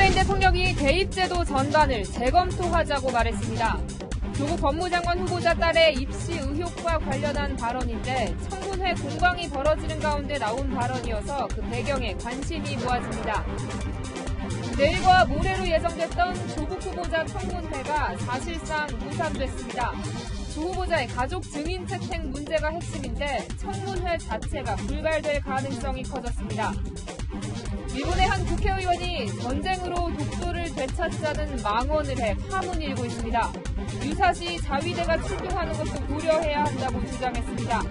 문재인 대통령이 대입제도 전반을 재검토하자고 말했습니다. 조국 법무장관 후보자 딸의 입시 의혹과 관련한 발언인데 청문회 공방이 벌어지는 가운데 나온 발언이어서 그 배경에 관심이 모아집니다. 내일과 모레로 예정됐던 조국 후보자 청문회가 사실상 무산됐습니다. 조 후보자의 가족 증인 채택 문제가 핵심인데 청문회 자체가 불발될 가능성이 커졌습니다. 일본의 한 국회의원이 전쟁으로 독도를 되찾자는 망언을 해 파문이 일고 있습니다. 유사시 자위대가 출동하는 것도 고려해야 한다고 주장했습니다.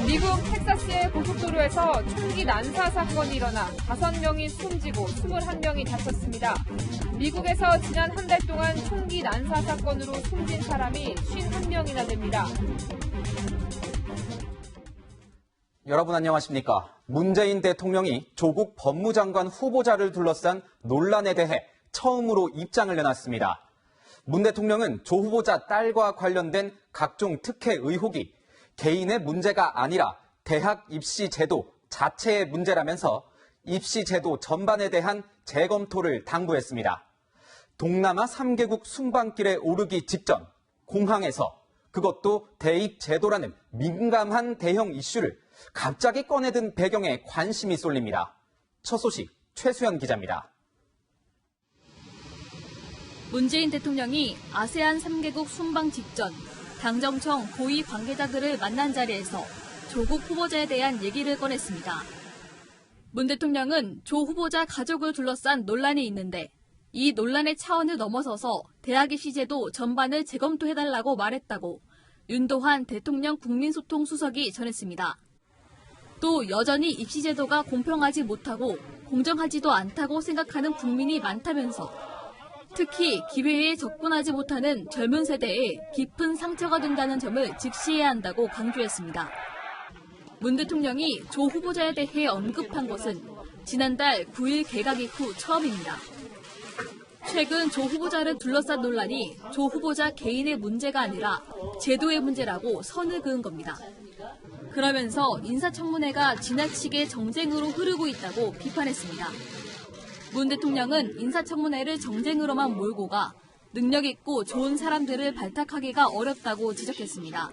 미국 텍사스의 고속도로에서 총기 난사 사건이 일어나 5명이 숨지고 21명이 다쳤습니다. 미국에서 지난 한 달 동안 총기 난사 사건으로 숨진 사람이 51명이나 됩니다. 여러분 안녕하십니까? 문재인 대통령이 조국 법무장관 후보자를 둘러싼 논란에 대해 처음으로 입장을 내놨습니다. 문 대통령은 조 후보자 딸과 관련된 각종 특혜 의혹이 개인의 문제가 아니라 대학 입시 제도 자체의 문제라면서 입시 제도 전반에 대한 재검토를 당부했습니다. 동남아 3개국 순방길에 오르기 직전 공항에서 그것도 대입 제도라는 민감한 대형 이슈를 갑자기 꺼내든 배경에 관심이 쏠립니다. 첫 소식 최수연 기자입니다. 문재인 대통령이 아세안 3개국 순방 직전 당정청 고위 관계자들을 만난 자리에서 조국 후보자에 대한 얘기를 꺼냈습니다. 문 대통령은 조 후보자 가족을 둘러싼 논란이 있는데 이 논란의 차원을 넘어서서 대학 입시 제도 전반을 재검토해달라고 말했다고 윤도환 대통령 국민소통 수석이 전했습니다. 또 여전히 입시 제도가 공평하지 못하고 공정하지도 않다고 생각하는 국민이 많다면서 특히 기회에 접근하지 못하는 젊은 세대에 깊은 상처가 된다는 점을 직시해야 한다고 강조했습니다. 문 대통령이 조 후보자에 대해 언급한 것은 지난달 9일 개각 이후 처음입니다. 최근 조 후보자를 둘러싼 논란이 조 후보자 개인의 문제가 아니라 제도의 문제라고 선을 그은 겁니다. 그러면서 인사청문회가 지나치게 정쟁으로 흐르고 있다고 비판했습니다. 문 대통령은 인사청문회를 정쟁으로만 몰고 가 능력 있고 좋은 사람들을 발탁하기가 어렵다고 지적했습니다.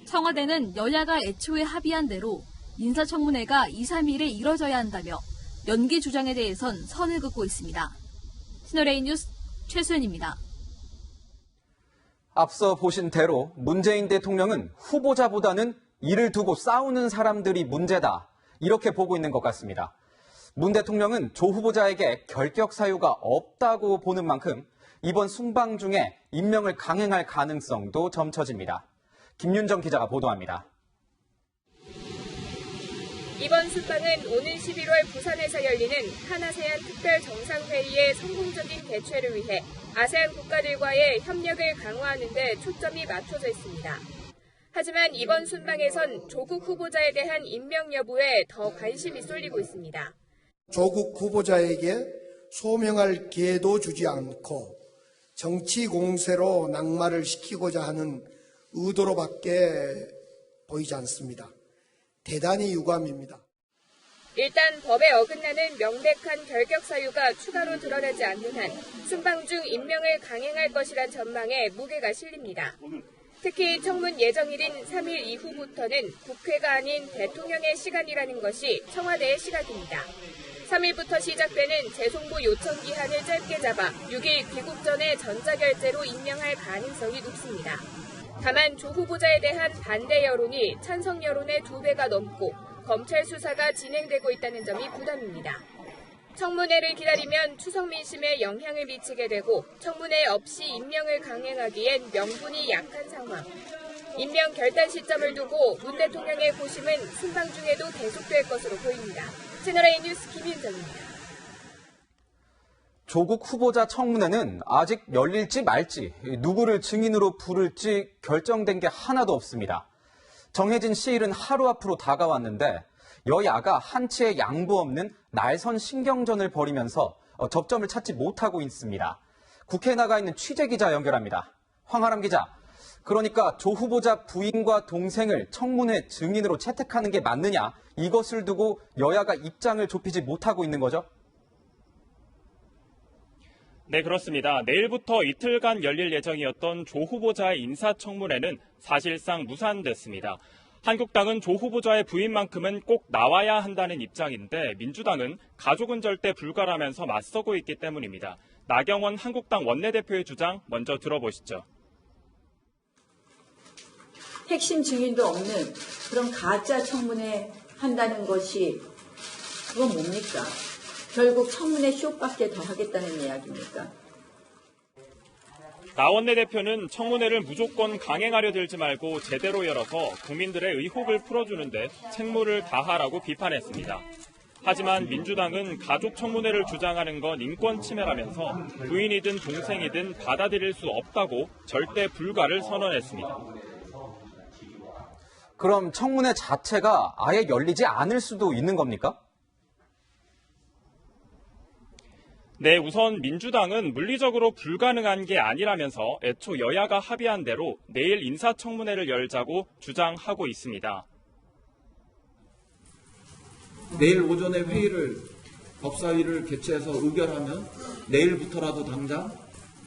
청와대는 여야가 애초에 합의한 대로 인사청문회가 2, 3일에 이뤄져야 한다며 연기 주장에 대해선 선을 긋고 있습니다. 신호레인 뉴스 최수연입니다. 앞서 보신 대로 문재인 대통령은 후보자보다는 이를 두고 싸우는 사람들이 문제다, 이렇게 보고 있는 것 같습니다. 문 대통령은 조 후보자에게 결격 사유가 없다고 보는 만큼 이번 순방 중에 임명을 강행할 가능성도 점쳐집니다. 김윤정 기자가 보도합니다. 이번 순방은 오는 11월 부산에서 열리는 한아세안 특별정상회의의 성공적인 개최를 위해 아세안 국가들과의 협력을 강화하는 데 초점이 맞춰져 있습니다. 하지만 이번 순방에선 조국 후보자에 대한 임명 여부에 더 관심이 쏠리고 있습니다. 조국 후보자에게 소명할 기회도 주지 않고 정치 공세로 낙마를 시키고자 하는 의도로밖에 보이지 않습니다. 대단히 유감입니다. 일단 법에 어긋나는 명백한 결격 사유가 추가로 드러나지 않는 한 순방 중 임명을 강행할 것이란 전망에 무게가 실립니다. 특히 청문 예정일인 3일 이후부터는 국회가 아닌 대통령의 시간이라는 것이 청와대의 시각입니다. 3일부터 시작되는 재송부 요청 기한을 짧게 잡아 6일 귀국 전에 전자결제로 임명할 가능성이 높습니다. 다만 조 후보자에 대한 반대 여론이 찬성 여론의 2배가 넘고 검찰 수사가 진행되고 있다는 점이 부담입니다. 청문회를 기다리면 추석 민심에 영향을 미치게 되고 청문회 없이 임명을 강행하기엔 명분이 약한 상황. 임명 결단 시점을 두고 문 대통령의 고심은 순방 중에도 계속될 것으로 보입니다. 채널A 뉴스 김윤정입니다. 조국 후보자 청문회는 아직 열릴지 말지, 누구를 증인으로 부를지 결정된 게 하나도 없습니다. 정해진 시일은 하루 앞으로 다가왔는데 여야가 한치의 양보 없는 날선 신경전을 벌이면서 접점을 찾지 못하고 있습니다. 국회에 나가 있는 취재기자 연결합니다. 황아람 기자, 그러니까 조 후보자 부인과 동생을 청문회 증인으로 채택하는 게 맞느냐, 이것을 두고 여야가 입장을 좁히지 못하고 있는 거죠? 네, 그렇습니다. 내일부터 이틀간 열릴 예정이었던 조 후보자의 인사청문회는 사실상 무산됐습니다. 한국당은 조 후보자의 부인만큼은 꼭 나와야 한다는 입장인데 민주당은 가족은 절대 불가라면서 맞서고 있기 때문입니다. 나경원 한국당 원내대표의 주장 먼저 들어보시죠. 핵심 증인도 없는 그런 가짜 청문회 한다는 것이 그건 뭡니까? 결국 청문회 쇼밖에 더 하겠다는 이야기입니까? 나 원내대표는 청문회를 무조건 강행하려 들지 말고 제대로 열어서 국민들의 의혹을 풀어주는데 책무를 다하라고 비판했습니다. 하지만 민주당은 가족 청문회를 주장하는 건 인권 침해라면서 부인이든 동생이든 받아들일 수 없다고 절대 불가를 선언했습니다. 그럼 청문회 자체가 아예 열리지 않을 수도 있는 겁니까? 네, 우선 민주당은 물리적으로 불가능한 게 아니라면서 애초 여야가 합의한 대로 내일 인사청문회를 열자고 주장하고 있습니다. 내일 오전에 법사위를 개최해서 의결하면 내일부터라도 당장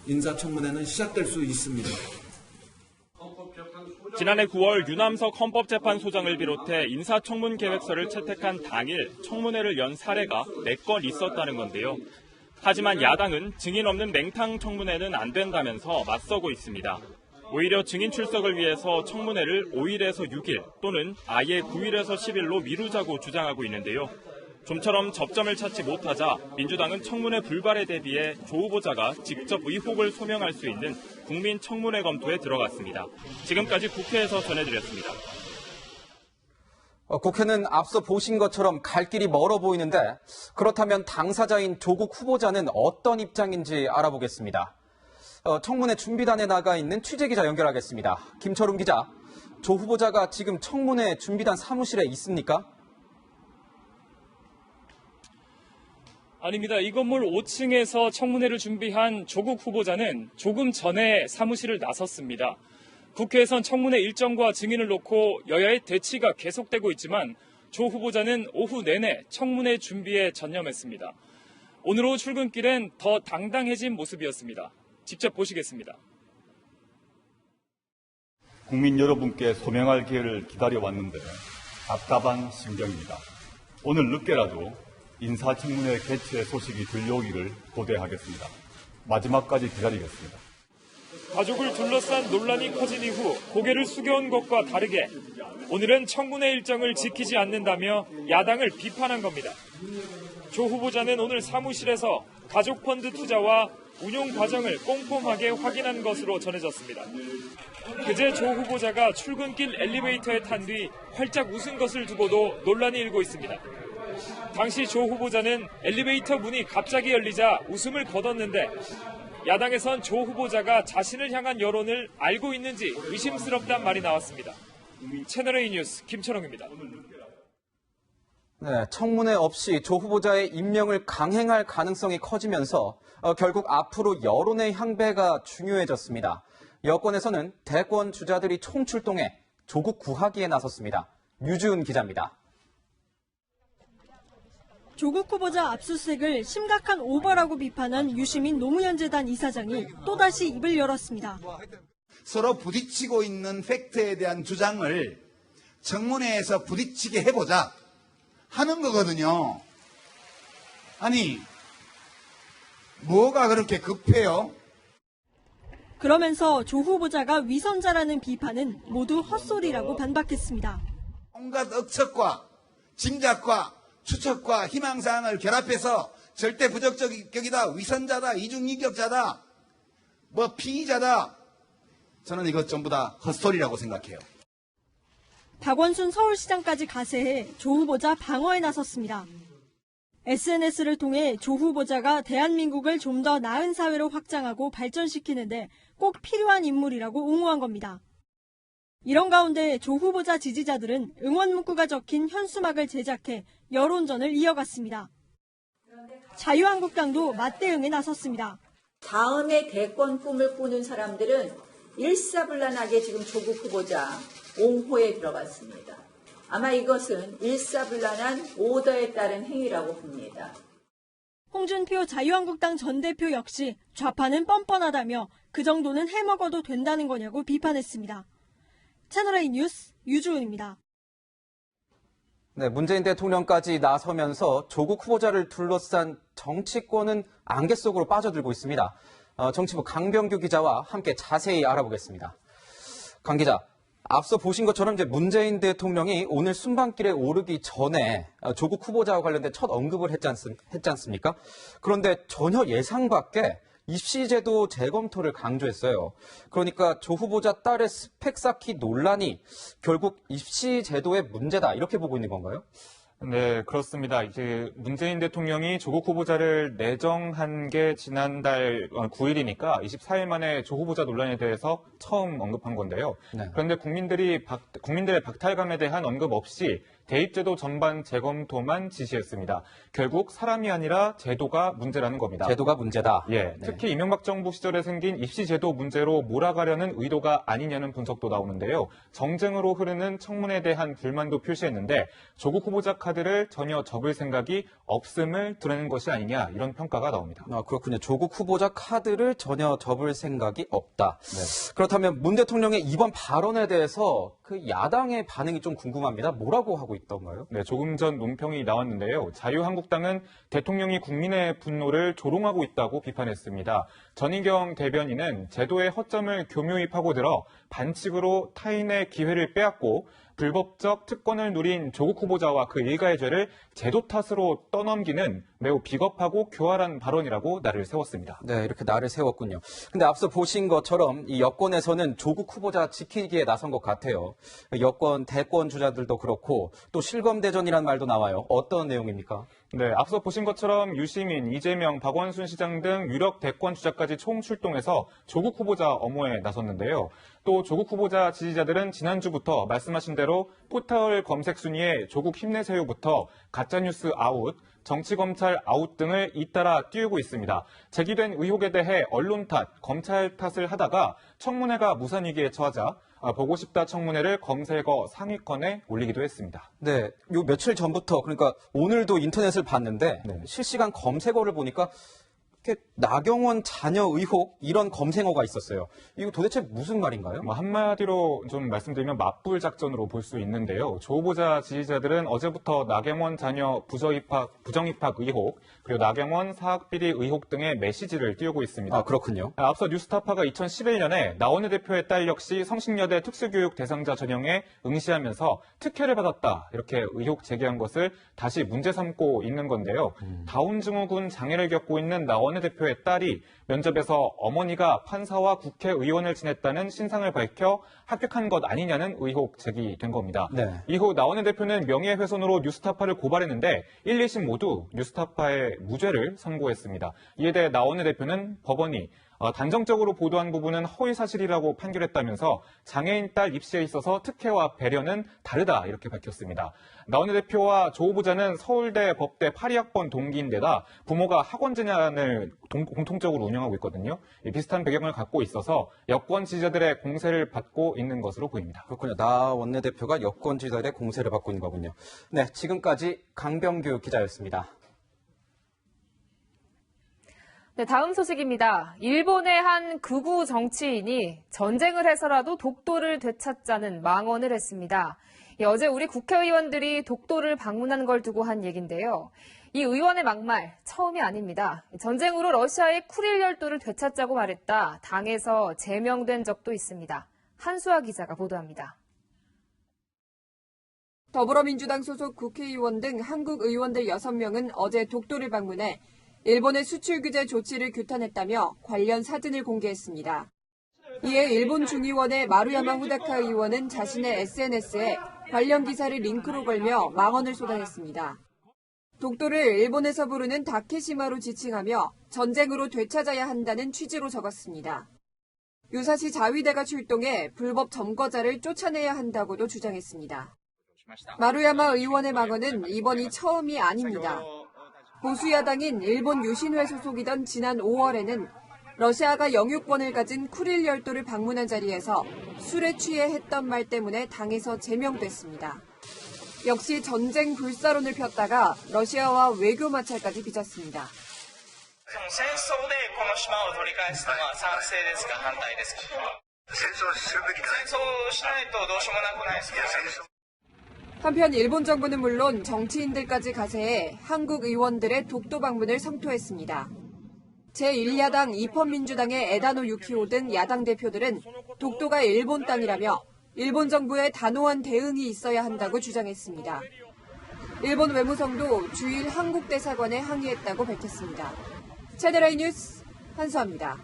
인사청문회는 시작될 수 있습니다. 지난해 9월 유남석 헌법재판소장을 비롯해 인사청문 계획서를 채택한 당일 청문회를 연 사례가 4건 있었다는 건데요. 하지만 야당은 증인 없는 맹탕 청문회는 안 된다면서 맞서고 있습니다. 오히려 증인 출석을 위해서 청문회를 5일에서 6일 또는 아예 9일에서 10일로 미루자고 주장하고 있는데요. 좀처럼 접점을 찾지 못하자 민주당은 청문회 불발에 대비해 조 후보자가 직접 의혹을 소명할 수 있는 국민 청문회 검토에 들어갔습니다. 지금까지 국회에서 전해드렸습니다. 국회는 앞서 보신 것처럼 갈 길이 멀어 보이는데 그렇다면 당사자인 조국 후보자는 어떤 입장인지 알아보겠습니다. 청문회 준비단에 나가 있는 취재기자 연결하겠습니다. 김철웅 기자, 조 후보자가 지금 청문회 준비단 사무실에 있습니까? 아닙니다. 이 건물 5층에서 청문회를 준비한 조국 후보자는 조금 전에 사무실을 나섰습니다. 국회에선 청문회 일정과 증인을 놓고 여야의 대치가 계속되고 있지만 조 후보자는 오후 내내 청문회 준비에 전념했습니다. 오늘 오후 출근길엔 더 당당해진 모습이었습니다. 직접 보시겠습니다. 국민 여러분께 소명할 기회를 기다려왔는데 답답한 심정입니다. 오늘 늦게라도 인사청문회 개최 소식이 들려오기를 고대하겠습니다. 마지막까지 기다리겠습니다. 가족을 둘러싼 논란이 커진 이후 고개를 숙여온 것과 다르게 오늘은 청문회 일정을 지키지 않는다며 야당을 비판한 겁니다. 조 후보자는 오늘 사무실에서 가족펀드 투자와 운용 과정을 꼼꼼하게 확인한 것으로 전해졌습니다. 그제 조 후보자가 출근길 엘리베이터에 탄 뒤 활짝 웃은 것을 두고도 논란이 일고 있습니다. 당시 조 후보자는 엘리베이터 문이 갑자기 열리자 웃음을 거뒀는데 야당에선 조 후보자가 자신을 향한 여론을 알고 있는지 의심스럽단 말이 나왔습니다. 채널A 뉴스 김철웅입니다. 네, 청문회 없이 조 후보자의 임명을 강행할 가능성이 커지면서 결국 앞으로 여론의 향배가 중요해졌습니다. 여권에서는 대권 주자들이 총출동해 조국 구하기에 나섰습니다. 유주은 기자입니다. 조국 후보자 압수수색을 심각한 오버라고 비판한 유시민 노무현재단 이사장이 또다시 입을 열었습니다. 서로 부딪히고 있는 팩트에 대한 주장을 청문회에서 부딪히게 해보자 하는 거거든요. 아니, 뭐가 그렇게 급해요? 그러면서 조 후보자가 위선자라는 비판은 모두 헛소리라고 반박했습니다. 온갖 억측과 짐작과 추측과 희망사항을 결합해서 절대 부적격이다, 위선자다, 이중인격자다, 피의자다. 저는 이것 전부 다 헛소리라고 생각해요. 박원순 서울시장까지 가세해 조 후보자 방어에 나섰습니다. SNS를 통해 조 후보자가 대한민국을 좀 더 나은 사회로 확장하고 발전시키는데 꼭 필요한 인물이라고 옹호한 겁니다. 이런 가운데 조 후보자 지지자들은 응원 문구가 적힌 현수막을 제작해 여론전을 이어갔습니다. 자유한국당도 맞대응에 나섰습니다. 다음에 대권 꿈을 꾸는 사람들은 일사불란하게 지금 조국 후보자 옹호에 들어갔습니다. 아마 이것은 일사불란한 오더에 따른 행위라고 봅니다. 홍준표 자유한국당 전 대표 역시 좌파는 뻔뻔하다며 그 정도는 해먹어도 된다는 거냐고 비판했습니다. 채널A 뉴스 유주은입니다. 네, 문재인 대통령까지 나서면서 조국 후보자를 둘러싼 정치권은 안개 속으로 빠져들고 있습니다. 정치부 강병규 기자와 함께 자세히 알아보겠습니다. 강 기자, 앞서 보신 것처럼 이제 문재인 대통령이 오늘 순방길에 오르기 전에 조국 후보자와 관련된 첫 언급을 했지 않습니까? 그런데 전혀 예상 밖에 입시제도 재검토를 강조했어요. 그러니까 조 후보자 딸의 스펙 쌓기 논란이 결국 입시제도의 문제다, 이렇게 보고 있는 건가요? 네, 그렇습니다. 이제 문재인 대통령이 조국 후보자를 내정한 게 지난달 9일이니까 24일 만에 조 후보자 논란에 대해서 처음 언급한 건데요. 네. 그런데 국민들의 박탈감에 대한 언급 없이 대입제도 전반 재검토만 지시했습니다. 결국 사람이 아니라 제도가 문제라는 겁니다. 제도가 문제다. 예, 네. 특히 이명박 정부 시절에 생긴 입시제도 문제로 몰아가려는 의도가 아니냐는 분석도 나오는데요. 정쟁으로 흐르는 청문회에 대한 불만도 표시했는데 조국 후보자 카드를 전혀 접을 생각이 없음을 드러낸 것이 아니냐, 이런 평가가 나옵니다. 그렇군요. 조국 후보자 카드를 전혀 접을 생각이 없다. 네. 그렇다면 문 대통령의 이번 발언에 대해서 그 야당의 반응이 좀 궁금합니다. 뭐라고 하고 있던가요? 네, 조금 전 논평이 나왔는데요. 자유한국당은 대통령이 국민의 분노를 조롱하고 있다고 비판했습니다. 전희경 대변인은 제도의 허점을 교묘히 파고들어 반칙으로 타인의 기회를 빼앗고 불법적 특권을 누린 조국 후보자와 그 일가의 죄를 제도 탓으로 떠넘기는 매우 비겁하고 교활한 발언이라고 날을 세웠습니다. 네, 이렇게 날을 세웠군요. 근데 앞서 보신 것처럼 이 여권에서는 조국 후보자 지키기에 나선 것 같아요. 여권, 대권 주자들도 그렇고 또 실검대전이라는 말도 나와요. 어떤 내용입니까? 네, 앞서 보신 것처럼 유시민, 이재명, 박원순 시장 등 유력 대권 주자까지 총출동해서 조국 후보자 엄호에 나섰는데요. 또 조국 후보자 지지자들은 지난주부터 말씀하신 대로 포털 검색 순위에 조국 힘내세요부터 가짜뉴스 아웃, 정치검찰 아웃 등을 잇따라 띄우고 있습니다. 제기된 의혹에 대해 언론 탓, 검찰 탓을 하다가 청문회가 무산위기에 처하자 보고 싶다 청문회를 검색어 상위권에 올리기도 했습니다. 네, 요 며칠 전부터, 그러니까 오늘도 인터넷을 봤는데 실시간 검색어를 보니까 이렇게 나경원 자녀 의혹, 이런 검색어가 있었어요. 이거 도대체 무슨 말인가요? 한마디로 좀 말씀드리면 맞불 작전으로 볼 수 있는데요. 조 후보자 지지자들은 어제부터 나경원 자녀 부정입학 의혹, 그리고 나경원 사학비리 의혹 등의 메시지를 띄우고 있습니다. 그렇군요. 앞서 뉴스타파가 2011년에 나원의 대표의 딸 역시 성신여대 특수교육 대상자 전형에 응시하면서 특혜를 받았다, 이렇게 의혹 제기한 것을 다시 문제 삼고 있는 건데요. 다운증후군 장애를 겪고 있는 나원의 대표의 딸이 면접에서 어머니가 판사와 국회의원을 지냈다는 신상을 밝혀 합격한 것 아니냐는 의혹 제기된 겁니다. 네. 이후 나원의 대표는 명예훼손으로 뉴스타파를 고발했는데 1, 2심 모두 뉴스타파의 무죄를 선고했습니다. 이에 대해 나원의 대표는 법원이 단정적으로 보도한 부분은 허위사실이라고 판결했다면서 장애인 딸 입시에 있어서 특혜와 배려는 다르다, 이렇게 밝혔습니다. 나원의 대표와 조 후보자는 서울대 법대 82학번 동기인데다 부모가 학원재단을 공통적으로 운영하고 있거든요. 비슷한 배경을 갖고 있어서 여권 지지자들의 공세를 받고 있는 것으로 보입니다. 그렇군요. 나 원내대표가 여권 지지자들의 공세를 받고 있는 거군요. 네, 지금까지 강병규 기자였습니다. 네, 다음 소식입니다. 일본의 한 극우 정치인이 전쟁을 해서라도 독도를 되찾자는 망언을 했습니다. 어제 우리 국회의원들이 독도를 방문한 걸 두고 한 얘기인데요. 이 의원의 막말 처음이 아닙니다. 전쟁으로 러시아의 쿠릴 열도를 되찾자고 말했다, 당에서 제명된 적도 있습니다. 한수아 기자가 보도합니다. 더불어민주당 소속 국회의원 등 한국 의원들 6명은 어제 독도를 방문해 일본의 수출 규제 조치를 규탄했다며 관련 사진을 공개했습니다. 이에 일본 중의원의 마루야마 후다카 의원은 자신의 SNS에 관련 기사를 링크로 걸며 망언을 쏟아냈습니다. 독도를 일본에서 부르는 다케시마로 지칭하며 전쟁으로 되찾아야 한다는 취지로 적었습니다. 유사시 자위대가 출동해 불법 점거자를 쫓아내야 한다고도 주장했습니다. 마루야마 의원의 망언은 이번이 처음이 아닙니다. 보수야당인 일본 유신회 소속이던 지난 5월에는 러시아가 영유권을 가진 쿠릴 열도를 방문한 자리에서 술에 취해 했던 말 때문에 당에서 제명됐습니다. 역시 전쟁 불사론을 폈다가 러시아와 외교 마찰까지 빚었습니다. 戦争でこの島を取り返すのは賛成ですか反対ですか戦争するべきだ戦争しないとどうしようもなくないですか 한편 일본 정부는 물론 정치인들까지 가세해 한국 의원들의 독도 방문을 성토했습니다. 제1야당 입헌민주당의 에다노 유키오 등 야당 대표들은 독도가 일본 땅이라며 일본 정부의 단호한 대응이 있어야 한다고 주장했습니다. 일본 외무성도 주일 한국 대사관에 항의했다고 밝혔습니다. 채널A 뉴스 한수아입니다.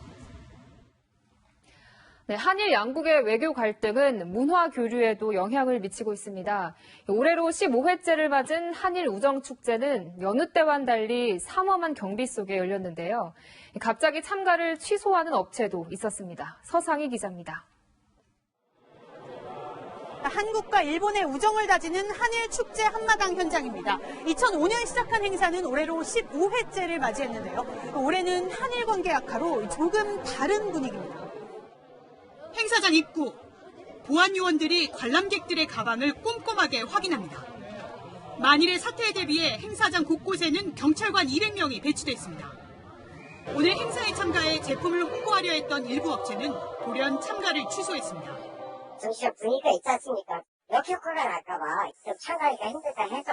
네, 한일 양국의 외교 갈등은 문화 교류에도 영향을 미치고 있습니다. 올해로 15회째를 맞은 한일 우정축제는 여느 때와는 달리 삼엄한 경비 속에 열렸는데요. 갑자기 참가를 취소하는 업체도 있었습니다. 서상희 기자입니다. 한국과 일본의 우정을 다지는 한일 축제 한마당 현장입니다. 2005년 시작한 행사는 올해로 15회째를 맞이했는데요. 올해는 한일 관계 악화로 조금 다른 분위기입니다. 행사장 입구, 보안 요원들이 관람객들의 가방을 꼼꼼하게 확인합니다. 만일의 사태에 대비해 행사장 곳곳에는 경찰관 200명이 배치돼 있습니다. 오늘 행사에 참가해 제품을 홍보하려 했던 일부 업체는 돌연 참가를 취소했습니다. 정치적 분위기가 있지 않습니까? 역효과가 날까봐 좀 참가하기가 힘들다 해서.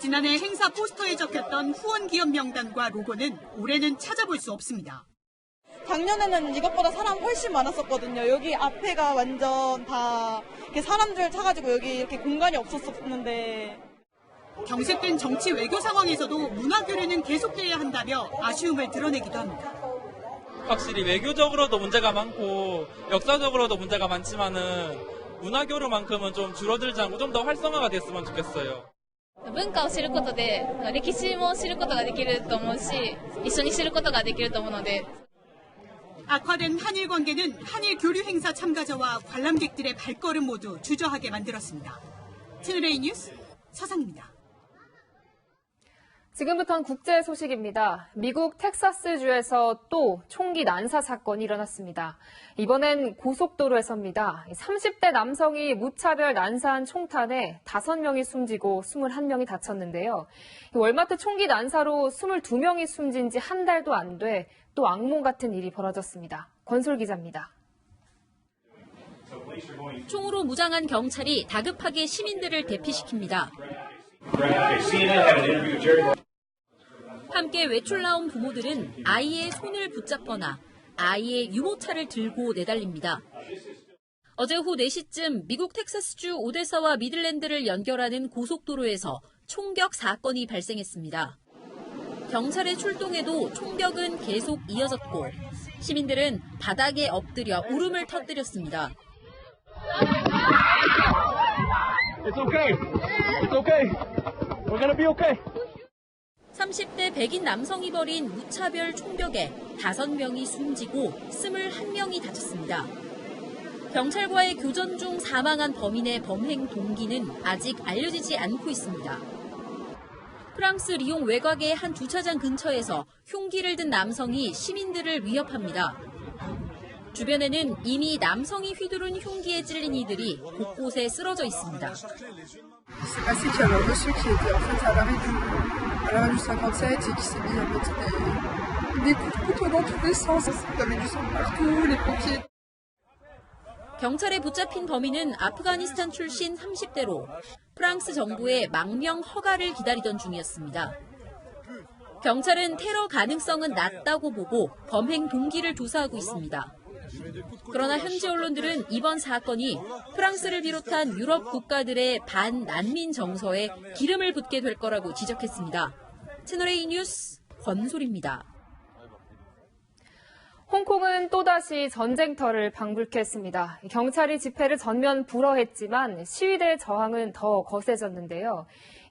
지난해 행사 포스터에 적혔던 후원 기업 명단과 로고는 올해는 찾아볼 수 없습니다. 작년에는 이것보다 사람 훨씬 많았었거든요. 여기 앞에가 완전 다 이렇게 사람들 차가지고 여기 이렇게 공간이 없었었는데. 경색된 정치 외교 상황에서도 문화 교류는 계속돼야 한다며 아쉬움을 드러내기도 합니다. 확실히 외교적으로도 문제가 많고 역사적으로도 문제가 많지만은 문화 교류만큼은 좀 줄어들지 않고 좀 더 활성화가 됐으면 좋겠어요. 文化を知ることで歴史も知ることができると思うし、一緒に知ることができると思うので。 악화된 한일 관계는 한일 교류 행사 참가자와 관람객들의 발걸음 모두 주저하게 만들었습니다. 채널A 뉴스 서상입니다. 지금부터는 국제 소식입니다. 미국 텍사스주에서 또 총기 난사 사건이 일어났습니다. 이번엔 고속도로에서입니다. 30대 남성이 무차별 난사한 총탄에 5명이 숨지고 21명이 다쳤는데요. 월마트 총기 난사로 22명이 숨진 지 한 달도 안 돼 또 악몽 같은 일이 벌어졌습니다. 권솔 기자입니다. 총으로 무장한 경찰이 다급하게 시민들을 대피시킵니다. 함께 외출 나온 부모들은 아이의 손을 붙잡거나 아이의 유모차를 들고 내달립니다. 어제 오후 4시쯤 미국 텍사스주 오데사와 미들랜드를 연결하는 고속도로에서 총격 사건이 발생했습니다. 경찰의 출동에도 총격은 계속 이어졌고 시민들은 바닥에 엎드려 울음을 터뜨렸습니다. It's okay. It's okay. We're gonna be okay. 30대 백인 남성이 벌인 무차별 총격에 5명이 숨지고 21명이 다쳤습니다. 경찰과의 교전 중 사망한 범인의 범행 동기는 아직 알려지지 않고 있습니다. 프랑스 리옹 외곽의 한 주차장 근처에서 흉기를 든 남성이 시민들을 위협합니다. 주변에는 이미 남성이 휘두른 흉기에 찔린 이들이 곳곳에 쓰러져 있습니다. 경찰에 붙잡힌 범인은 아프가니스탄 출신 30대로 프랑스 정부의 망명 허가를 기다리던 중이었습니다. 경찰은 테러 가능성은 낮다고 보고 범행 동기를 조사하고 있습니다. 그러나 현지 언론들은 이번 사건이 프랑스를 비롯한 유럽 국가들의 반난민 정서에 기름을 붓게 될 거라고 지적했습니다. 채널A 뉴스 권솔입니다. 홍콩은 또다시 전쟁터를 방불케 했습니다. 경찰이 집회를 전면 불허했지만 시위대의 저항은 더 거세졌는데요.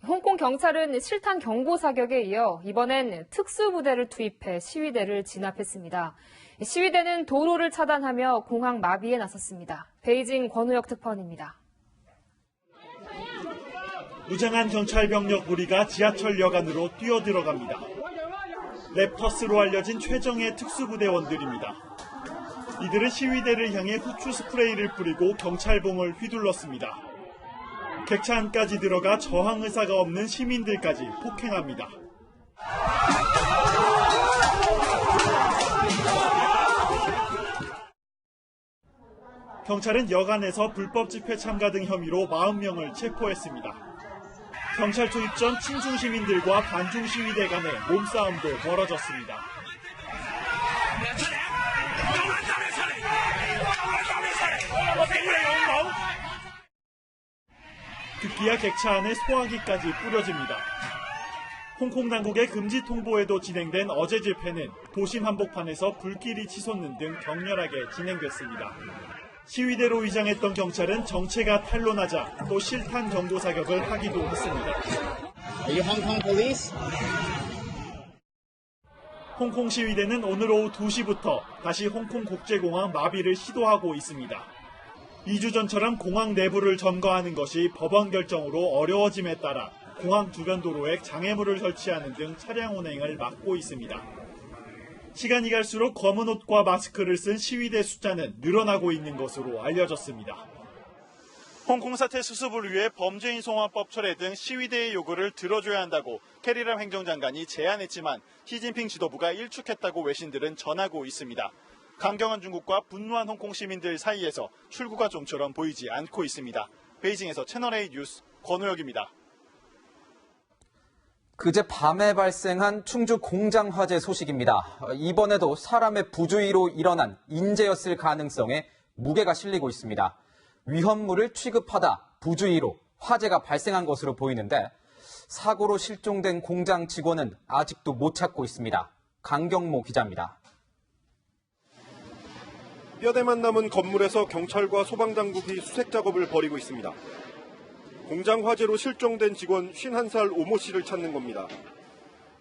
홍콩 경찰은 실탄 경보 사격에 이어 이번엔 특수부대를 투입해 시위대를 진압했습니다. 시위대는 도로를 차단하며 공항 마비에 나섰습니다. 베이징 권우혁 특파원입니다. 무장한 경찰 병력 무리가 지하철역 안으로 뛰어들어갑니다. 랩터스로 알려진 최정예 특수부대원들입니다. 이들은 시위대를 향해 후추 스프레이를 뿌리고 경찰봉을 휘둘렀습니다. 객차 안까지 들어가 저항 의사가 없는 시민들까지 폭행합니다. 경찰은 여간에서 불법 집회 참가 등 혐의로 40명을 체포했습니다. 경찰 투입 전 친중 시민들과 반중 시위대 간의 몸싸움도 벌어졌습니다. 급기야 객차 안에 소화기까지 뿌려집니다. 홍콩 당국의 금지 통보에도 진행된 어제 집회는 도심 한복판에서 불길이 치솟는 등 격렬하게 진행됐습니다. 시위대로 위장했던 경찰은 정체가 탄로나자 또 실탄 경고 사격을 하기도 했습니다. 홍콩 시위대는 오늘 오후 2시부터 다시 홍콩 국제공항 마비를 시도하고 있습니다. 2주 전처럼 공항 내부를 점거하는 것이 법원 결정으로 어려워짐에 따라 공항 주변 도로에 장애물을 설치하는 등 차량 운행을 막고 있습니다. 시간이 갈수록 검은 옷과 마스크를 쓴 시위대 숫자는 늘어나고 있는 것으로 알려졌습니다. 홍콩 사태 수습을 위해 범죄인 송환법 철회 등 시위대의 요구를 들어줘야 한다고 캐리람 행정장관이 제안했지만 시진핑 지도부가 일축했다고 외신들은 전하고 있습니다. 강경한 중국과 분노한 홍콩 시민들 사이에서 출구가 좀처럼 보이지 않고 있습니다. 베이징에서 채널A 뉴스 권호혁입니다. 그제 밤에 발생한 충주 공장 화재 소식입니다. 이번에도 사람의 부주의로 일어난 인재였을 가능성에 무게가 실리고 있습니다. 위험물을 취급하다 부주의로 화재가 발생한 것으로 보이는데 사고로 실종된 공장 직원은 아직도 못 찾고 있습니다. 강경모 기자입니다. 뼈대만 남은 건물에서 경찰과 소방당국이 수색 작업을 벌이고 있습니다. 공장 화재로 실종된 직원 51살 오모 씨를 찾는 겁니다.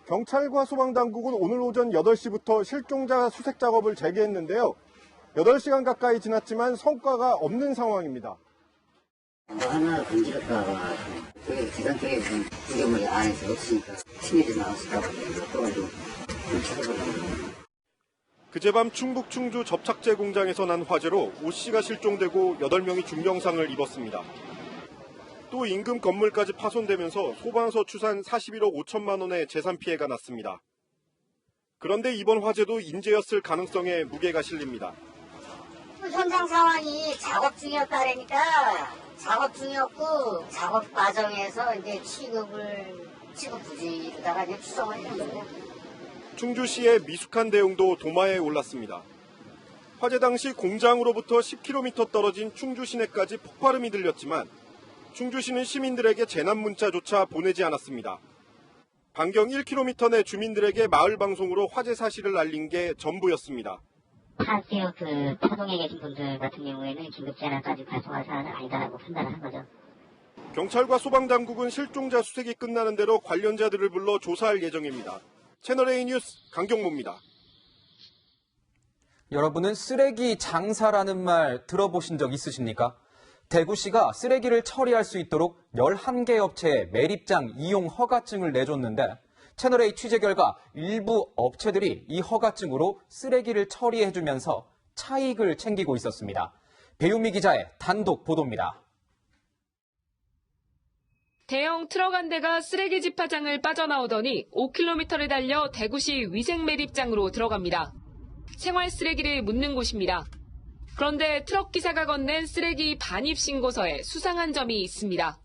경찰과 소방당국은 오늘 오전 8시부터 실종자 수색 작업을 재개했는데요. 8시간 가까이 지났지만 성과가 없는 상황입니다. 하나 건지렸다가 계산 쪽에 구조물이 안에서 없으니까 침입이 나왔을까 좀 찾아보려고. 그제밤 충북 충주 접착제 공장에서 난 화재로 오 씨가 실종되고 8명이 중경상을 입었습니다. 또 인근 건물까지 파손되면서 소방서 추산 41억 5천만 원의 재산 피해가 났습니다. 그런데 이번 화재도 인재였을 가능성에 무게가 실립니다. 현장 상황이 작업 중이었다니까 작업 중이었고 작업 과정에서 이제 취급 부지로다가 이제 추정을 했는데 충주시의 미숙한 대응도 도마에 올랐습니다. 화재 당시 공장으로부터 10km 떨어진 충주 시내까지 폭발음이 들렸지만 충주시는 시민들에게 재난 문자조차 보내지 않았습니다. 반경 1km 내 주민들에게 마을 방송으로 화재 사실을 알린 게 전부였습니다. 한시역 타동에 계신 분들 같은 경우에는 긴급 재난까지 발송할 사안은 아니다라고 판단을 한 거죠. 경찰과 소방당국은 실종자 수색이 끝나는 대로 관련자들을 불러 조사할 예정입니다. 채널A 뉴스 강경모입니다. 여러분은 쓰레기 장사라는 말 들어보신 적 있으십니까? 대구시가 쓰레기를 처리할 수 있도록 11개 업체에 매립장 이용 허가증을 내줬는데 채널A 취재 결과 일부 업체들이 이 허가증으로 쓰레기를 처리해주면서 차익을 챙기고 있었습니다. 배유미 기자의 단독 보도입니다. 대형 트럭 한 대가 쓰레기 집화장을 빠져나오더니 5km를 달려 대구시 위생 매립장으로 들어갑니다. 생활 쓰레기를 묻는 곳입니다. 그런데 트럭 기사가 건넨 쓰레기 반입 신고서에 수상한 점이 있습니다.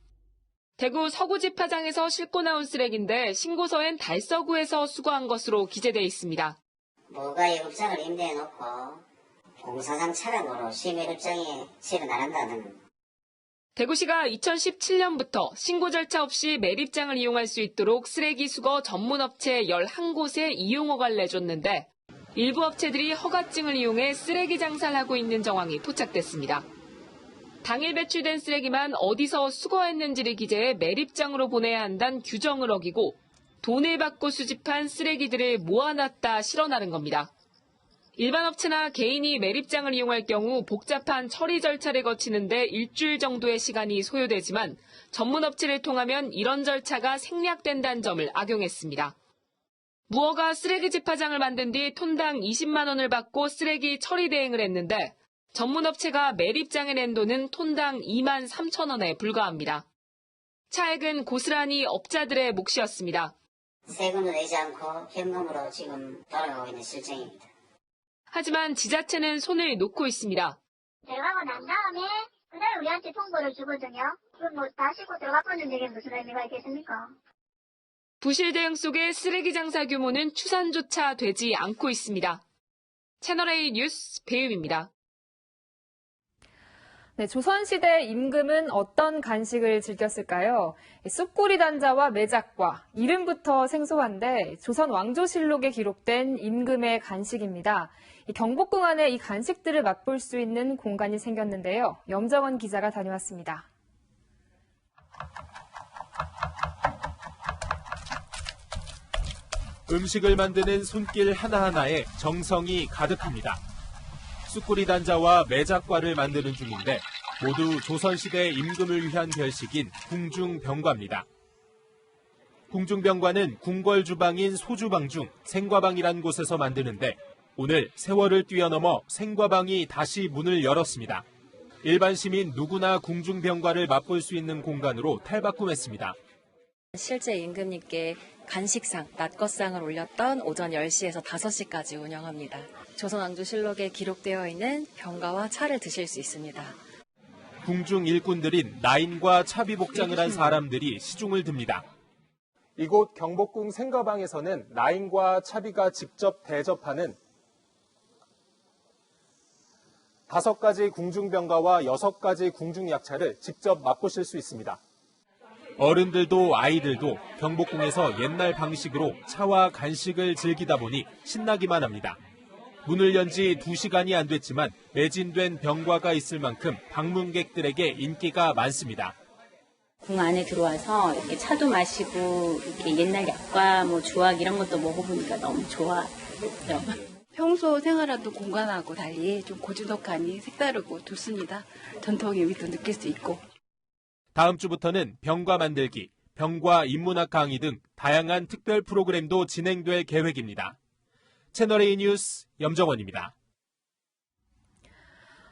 대구 서구 집화장에서 싣고 나온 쓰레기인데 신고서엔 달서구에서 수거한 것으로 기재돼 있습니다. 뭐가 영업장을 임대해놓고 공사장 차량으로 시매립장에 실어 나간다는. 대구시가 2017년부터 신고 절차 없이 매립장을 이용할 수 있도록 쓰레기 수거 전문업체 11곳에 이용허가를 내줬는데 일부 업체들이 허가증을 이용해 쓰레기 장사를 하고 있는 정황이 포착됐습니다. 당일 배출된 쓰레기만 어디서 수거했는지를 기재해 매립장으로 보내야 한다는 규정을 어기고 돈을 받고 수집한 쓰레기들을 모아놨다 실어나른 겁니다. 일반 업체나 개인이 매립장을 이용할 경우 복잡한 처리 절차를 거치는데 일주일 정도의 시간이 소요되지만 전문 업체를 통하면 이런 절차가 생략된다는 점을 악용했습니다. 무허가 쓰레기 집화장을 만든 뒤 톤당 20만 원을 받고 쓰레기 처리 대행을 했는데 전문 업체가 매립장에 낸 돈은 톤당 2만 3천 원에 불과합니다. 차액은 고스란히 업자들의 몫이었습니다. 세금도 내지 않고 현금으로 지금 돌아가고 있는 실정입니다. 하지만 지자체는 손을 놓고 있습니다. 들어가고 난 다음에 그다음에 우리한테 통보를 주거든요. 그럼 뭐 다시 고 들어가보는 게 무슨 의미가 있겠습니까? 부실 대응 속에 쓰레기 장사 규모는 추산조차 되지 않고 있습니다. 채널A 뉴스 배음입니다. 네, 조선시대 임금은 어떤 간식을 즐겼을까요? 쑥고리 단자와 매작과, 이름부터 생소한데 조선 왕조실록에 기록된 임금의 간식입니다. 경복궁 안에 이 간식들을 맛볼 수 있는 공간이 생겼는데요. 염정원 기자가 다녀왔습니다. 음식을 만드는 손길 하나하나에 정성이 가득합니다. 쑥고리 단자와 매작과를 만드는 중인데 모두 조선시대 임금을 위한 별식인 궁중병과입니다. 궁중병과는 궁궐 주방인 소주방 중 생과방이란 곳에서 만드는데 오늘 세월을 뛰어넘어 생과방이 다시 문을 열었습니다. 일반 시민 누구나 궁중병과를 맛볼 수 있는 공간으로 탈바꿈했습니다. 실제 임금님께 간식상, 낮것상을 올렸던 오전 10시에서 5시까지 운영합니다. 조선왕조실록에 기록되어 있는 병과와 차를 드실 수 있습니다. 궁중 일꾼들인 나인과 차비복장을 한 사람들이 시중을 듭니다. 이곳 경복궁 생과방에서는 나인과 차비가 직접 대접하는 5가지 궁중병과와 6가지 궁중약차를 직접 맛보실 수 있습니다. 어른들도 아이들도 경복궁에서 옛날 방식으로 차와 간식을 즐기다 보니 신나기만 합니다. 문을 연 지 2시간이 안 됐지만 매진된 병과가 있을 만큼 방문객들에게 인기가 많습니다. 궁 안에 들어와서 이렇게 차도 마시고 이렇게 옛날 약과 주악 이런 것도 먹어보니까 너무 좋아요. 평소 생활하던 공간하고 달리 좀 고즈넉하니 색다르고 좋습니다. 전통의 의미도 느낄 수 있고. 다음 주부터는 병과 만들기, 병과 인문학 강의 등 다양한 특별 프로그램도 진행될 계획입니다. 채널A 뉴스 염정원입니다.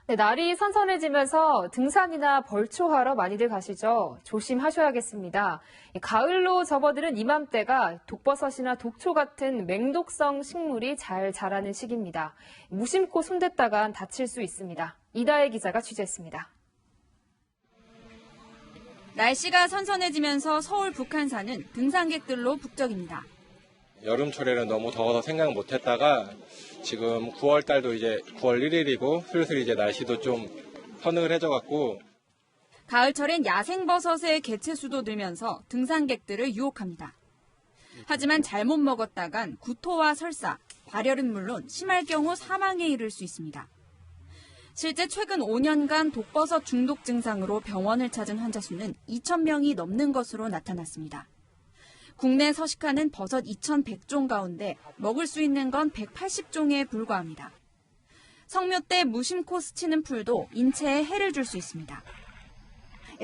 네, 날이 선선해지면서 등산이나 벌초하러 많이들 가시죠. 조심하셔야겠습니다. 가을로 접어드는 이맘때가 독버섯이나 독초 같은 맹독성 식물이 잘 자라는 시기입니다. 무심코 손댔다간 다칠 수 있습니다. 이다혜 기자가 취재했습니다. 날씨가 선선해지면서 서울 북한산은 등산객들로 북적입니다. 여름철에는 너무 더워서 생각 못했다가 지금 9월 달도 이제 9월 1일이고 슬슬 이제 날씨도 좀 서늘해져갖고 가을철엔 야생버섯의 개체수도 늘면서 등산객들을 유혹합니다. 하지만 잘못 먹었다간 구토와 설사, 발열은 물론 심할 경우 사망에 이를 수 있습니다. 실제 최근 5년간 독버섯 중독 증상으로 병원을 찾은 환자 수는 2,000명이 넘는 것으로 나타났습니다. 국내 서식하는 버섯 2,100종 가운데 먹을 수 있는 건 180종에 불과합니다. 성묘 때 무심코 스치는 풀도 인체에 해를 줄 수 있습니다.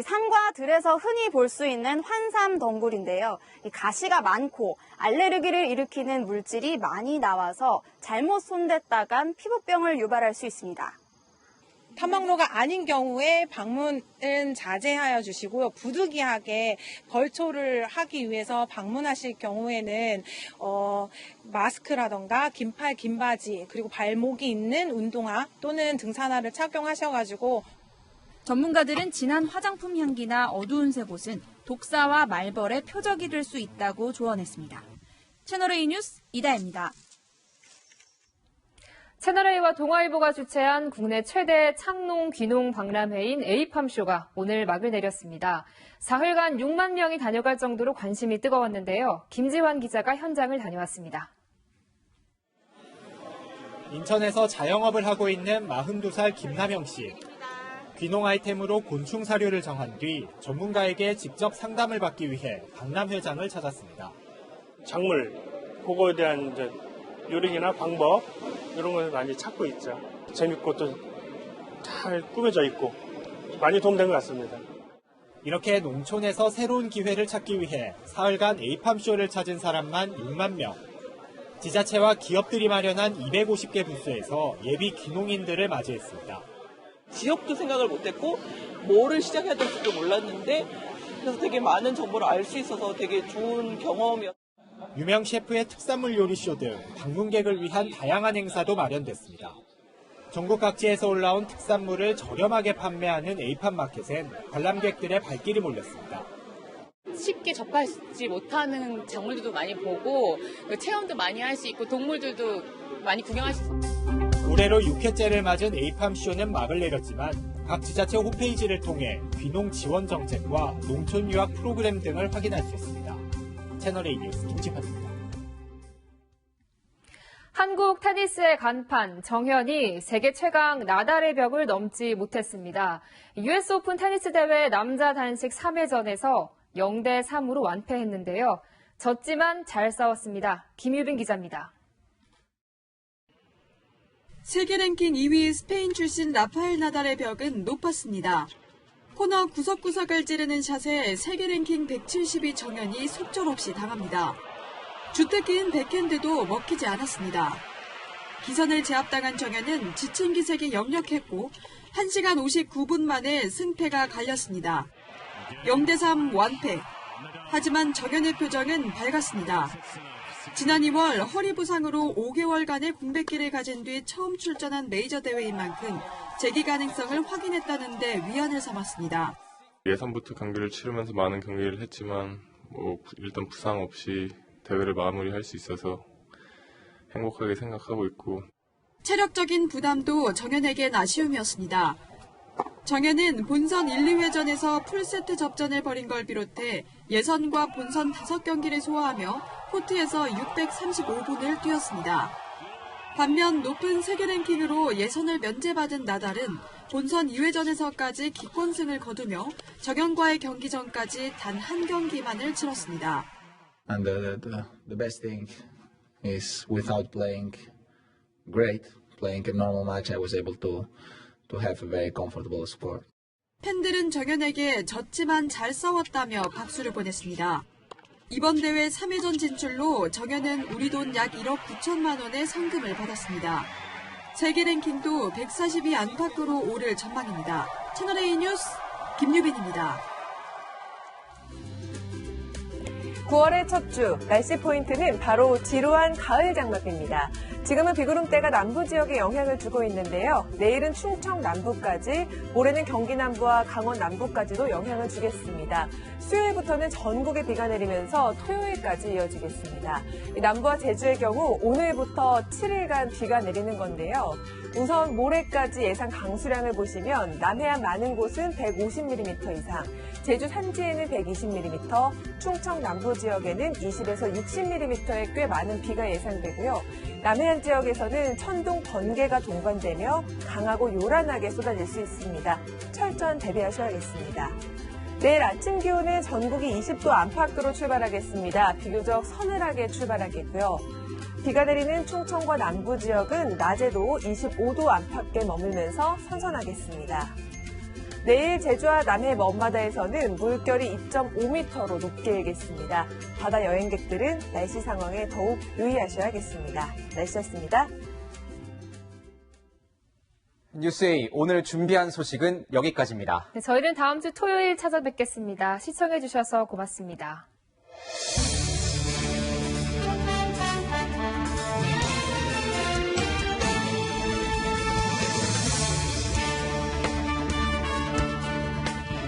산과 들에서 흔히 볼 수 있는 환삼 덩굴인데요. 가시가 많고 알레르기를 일으키는 물질이 많이 나와서 잘못 손댔다간 피부병을 유발할 수 있습니다. 탐방로가 아닌 경우에 방문은 자제하여 주시고요. 부득이하게 벌초를 하기 위해서 방문하실 경우에는 마스크라던가 긴팔, 긴바지, 그리고 발목이 있는 운동화 또는 등산화를 착용하셔가지고 전문가들은 진한 화장품 향기나 어두운 쇠봇은 독사와 말벌의 표적이 될 수 있다고 조언했습니다. 채널A 뉴스 이다혜입니다. 채널A와 동아일보가 주최한 국내 최대 창농 귀농 박람회인 에이팜쇼가 오늘 막을 내렸습니다. 사흘간 6만 명이 다녀갈 정도로 관심이 뜨거웠는데요. 김지환 기자가 현장을 다녀왔습니다. 인천에서 자영업을 하고 있는 42살 김남영 씨. 귀농 아이템으로 곤충 사료를 정한 뒤 전문가에게 직접 상담을 받기 위해 박람회장을 찾았습니다. 작물, 그거에 대한 이제 요령이나 방법 이런 걸 많이 찾고 있죠. 재밌고 또 잘 꾸며져 있고 많이 도움된 것 같습니다. 이렇게 농촌에서 새로운 기회를 찾기 위해 사흘간 에이팜쇼를 찾은 사람만 6만 명. 지자체와 기업들이 마련한 250개 부스에서 예비 귀농인들을 맞이했습니다. 지역도 생각을 못했고 뭐를 시작해야 될지도 몰랐는데 그래서 되게 많은 정보를 알 수 있어서 되게 좋은 경험이었어요. 유명 셰프의 특산물 요리쇼 등 방문객을 위한 다양한 행사도 마련됐습니다. 전국 각지에서 올라온 특산물을 저렴하게 판매하는 에이팜 마켓엔 관람객들의 발길이 몰렸습니다. 쉽게 접하지 못하는 작물들도 많이 보고 체험도 많이 할 수 있고 동물들도 많이 구경할 수 있습니다. 올해로 6회째를 맞은 에이팜쇼는 막을 내렸지만 각 지자체 홈페이지를 통해 귀농 지원 정책과 농촌 유학 프로그램 등을 확인할 수 있습니다. 채널A 뉴스 김지환입니다. 한국 테니스의 간판 정현이 세계 최강 나달의 벽을 넘지 못했습니다. US 오픈 테니스 대회 남자 단식 3회전에서 0대3으로 완패했는데요. 졌지만 잘 싸웠습니다. 김유빈 기자입니다. 세계 랭킹 2위 스페인 출신 라파엘 나달의 벽은 높았습니다. 코너 구석구석을 찌르는 샷에 세계 랭킹 172 정현이 속절없이 당합니다. 주특기인 백핸드도 먹히지 않았습니다. 기선을 제압당한 정현은 지친 기색이 역력했고 1시간 59분 만에 승패가 갈렸습니다. 0대3 완패. 하지만 정현의 표정은 밝았습니다. 지난 2월 허리 부상으로 5개월간의 공백기를 가진 뒤 처음 출전한 메이저 대회인 만큼 재기 가능성을 확인했다는데 위안을 삼았습니다. 예선부터 경기를 치르면서 많은 경기를 했지만 일단 부상 없이 대회를 마무리할 수 있어서 행복하게 생각하고 있고. 체력적인 부담도 정현에겐 아쉬움이었습니다. 정현은 본선 1, 2회전에서 풀세트 접전을 벌인 걸 비롯해 예선과 본선 5경기를 소화하며 코트에서 635분을 뛰었습니다. 반면 높은 세계 랭킹으로 예선을 면제받은 나달은 본선 2회전에서까지 기권승을 거두며 정현과의 경기 전까지 단 한 경기만을 치렀습니다. And the best thing is without playing great, playing a normal match, I was able to have a very comfortable score. 팬들은 정현에게 졌지만 잘 싸웠다며 박수를 보냈습니다. 이번 대회 3회전 진출로 정현은 우리 돈 약 1억 9천만 원의 상금을 받았습니다. 세계 랭킹도 142 안팎으로 오를 전망입니다. 채널A 뉴스 김유빈입니다. 9월의 첫 주, 날씨 포인트는 바로 지루한 가을 장마비입니다. 지금은 비구름대가 남부 지역에 영향을 주고 있는데요. 내일은 충청 남부까지, 모레는 경기 남부와 강원 남부까지도 영향을 주겠습니다. 수요일부터는 전국에 비가 내리면서 토요일까지 이어지겠습니다. 남부와 제주의 경우 오늘부터 7일간 비가 내리는 건데요. 우선 모레까지 예상 강수량을 보시면 남해안 많은 곳은 150mm 이상, 제주 산지에는 120mm, 충청 남부 지역에는 20에서 60mm의 꽤 많은 비가 예상되고요. 남해안 지역에서는 천둥, 번개가 동반되며 강하고 요란하게 쏟아질 수 있습니다. 철저한 대비하셔야겠습니다. 내일 아침 기온은 전국이 20도 안팎으로 출발하겠습니다. 비교적 서늘하게 출발하겠고요. 비가 내리는 충청과 남부 지역은 낮에도 25도 안팎에 머물면서 선선하겠습니다. 내일 제주와 남해 먼바다에서는 물결이 2.5m로 높게 일겠습니다. 바다 여행객들은 날씨 상황에 더욱 유의하셔야겠습니다. 날씨였습니다. 뉴스A 오늘 준비한 소식은 여기까지입니다. 네, 저희는 다음 주 토요일 찾아뵙겠습니다. 시청해주셔서 고맙습니다.